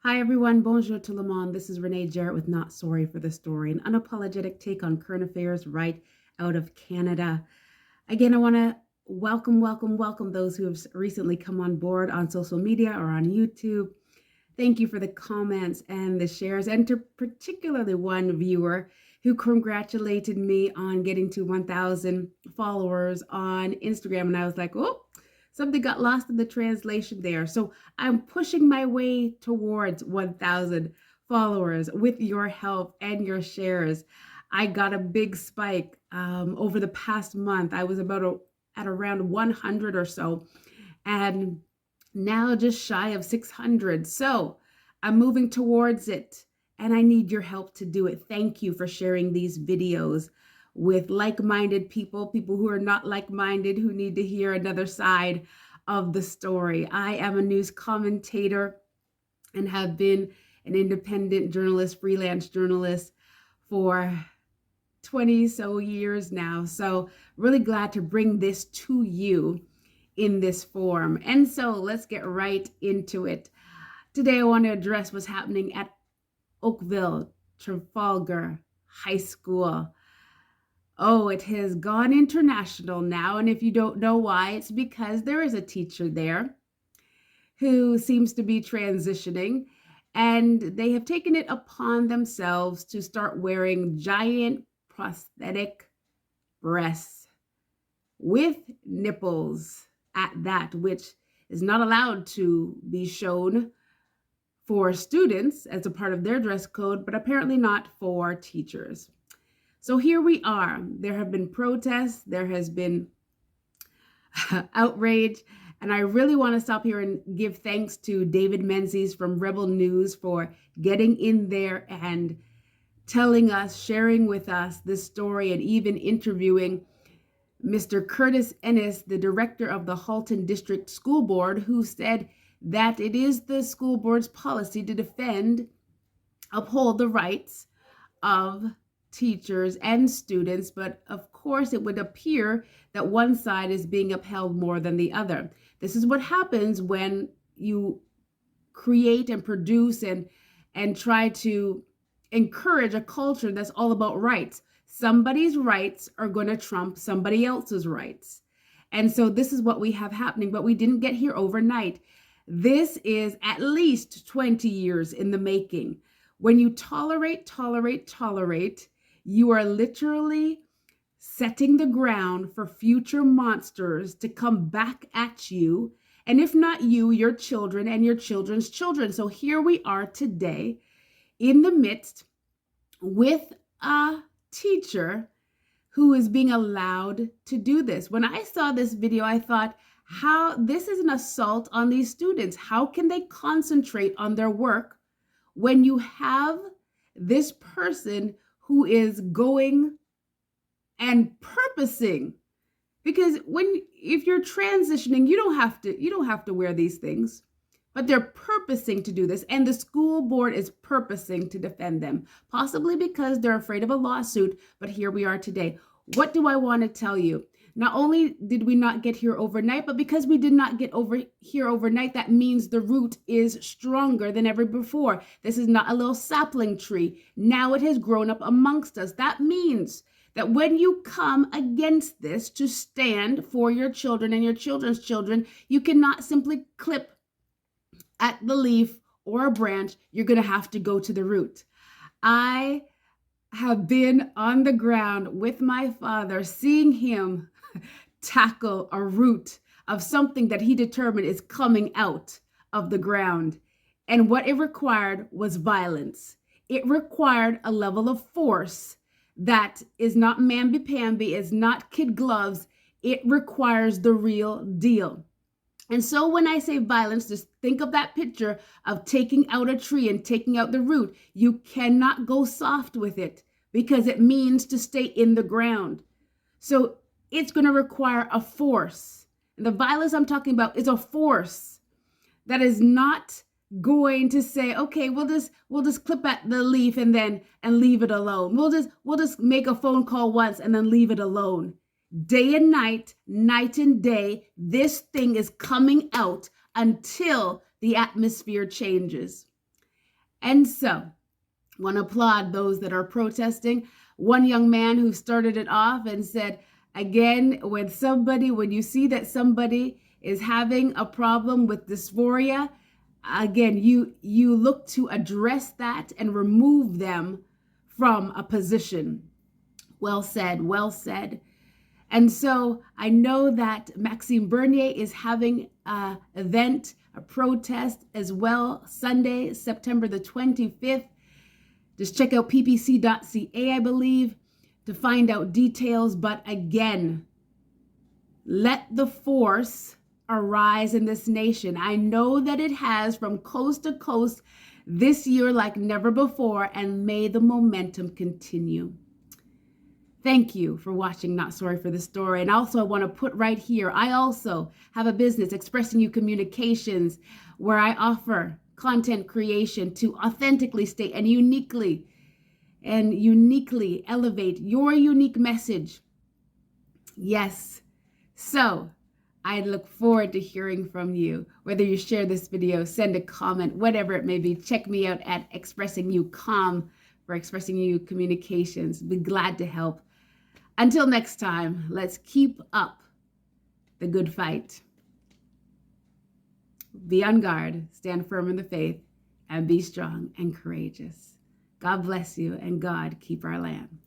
Hi everyone, bonjour tout le monde. This is Renae Jarrett with Not Sorry for the Story, an unapologetic take on current affairs right out of Canada. Again, I want to welcome those who have recently come on board on social media or on YouTube. Thank you for the comments and the shares, and to particularly one viewer who congratulated me on getting to 1,000 followers on Instagram. And I was like, oh, something got lost in the translation there. So I'm pushing my way towards 1,000 followers with your help and your shares. I got a big spike over the past month. I was at around 100 or so, and now just shy of 600. So I'm moving towards it, and I need your help to do it. Thank you for sharing these videos with like-minded people who are not like-minded, who need to hear another side of the story. I am a news commentator and have been an independent journalist, freelance journalist for 20 so years now. So really glad to bring this to you in this form. And so let's get right into it. Today I want to address what's happening at Oakville Trafalgar High School. Oh, it has gone international now. And if you don't know why, it's because there is a teacher there who seems to be transitioning, and they have taken it upon themselves to start wearing giant prosthetic breasts with nipples at that, which is not allowed to be shown for students as a part of their dress code, but apparently not for teachers. So here we are. There have been protests, there has been outrage, and I really want to stop here and give thanks to David Menzies from Rebel News for getting in there and telling us, sharing with us this story, and even interviewing Mr. Curtis Ennis, the director of the Halton District School Board, who said that it is the school board's policy to uphold the rights of teachers and students, but of course it would appear that one side is being upheld more than the other. This is what happens when you create and produce and try to encourage a culture that's all about rights. Somebody's rights are going to trump somebody else's rights. And so this is what we have happening, but we didn't get here overnight. This is at least 20 years in the making. When you tolerate, you are literally setting the ground for future monsters to come back at you. And if not you, your children and your children's children. So here we are today in the midst with a teacher who is being allowed to do this. When I saw this video, I thought, how this is an assault on these students. How can they concentrate on their work when you have this person who is going and purposing? Because if you're transitioning, you don't have to wear these things, but they're purposing to do this, and the school board is purposing to defend them, possibly because they're afraid of a lawsuit. But here we are today. What do I want to tell you? Not only did we not get here overnight, but because we did not get here overnight, that means the root is stronger than ever before. This is not a little sapling tree. Now it has grown up amongst us. That means that when you come against this to stand for your children and your children's children, you cannot simply clip at the leaf or a branch. You're going to have to go to the root. I have been on the ground with my father, seeing him tackle a root of something that he determined is coming out of the ground. And what it required was violence. It required a level of force that is not mamby-pamby, is not kid gloves. It requires the real deal. And so when I say violence, just think of that picture of taking out a tree and taking out the root. You cannot go soft with it because it means to stay in the ground. So it's going to require a force. And the violence I'm talking about is a force that is not going to say, okay, we'll just clip at the leaf and leave it alone. We'll just make a phone call once and then leave it alone. Day and night, night and day, this thing is coming out until the atmosphere changes. And so, I want to applaud those that are protesting. One young man who started it off and said, again, when you see that somebody is having a problem with dysphoria, again, you look to address that and remove them from a position. Well said, well said. And so I know that Maxime Bernier is having an event, a protest as well, Sunday, September the 25th. Just check out ppc.ca, I believe, to find out details. But again, let the force arise in this nation. I know that it has from coast to coast this year like never before, and may the momentum continue. Thank you for watching Not Sorry for the Story. And also I want to put right here, I also have a business, Expressing You Communications, where I offer content creation to authentically state and uniquely elevate your unique message. Yes. So I look forward to hearing from you. Whether you share this video, send a comment, whatever it may be, check me out at Expressing You Com for Expressing You Communications. Be glad to help. Until next time, let's keep up the good fight. Be on guard, stand firm in the faith, and be strong and courageous. God bless you, and God keep our land.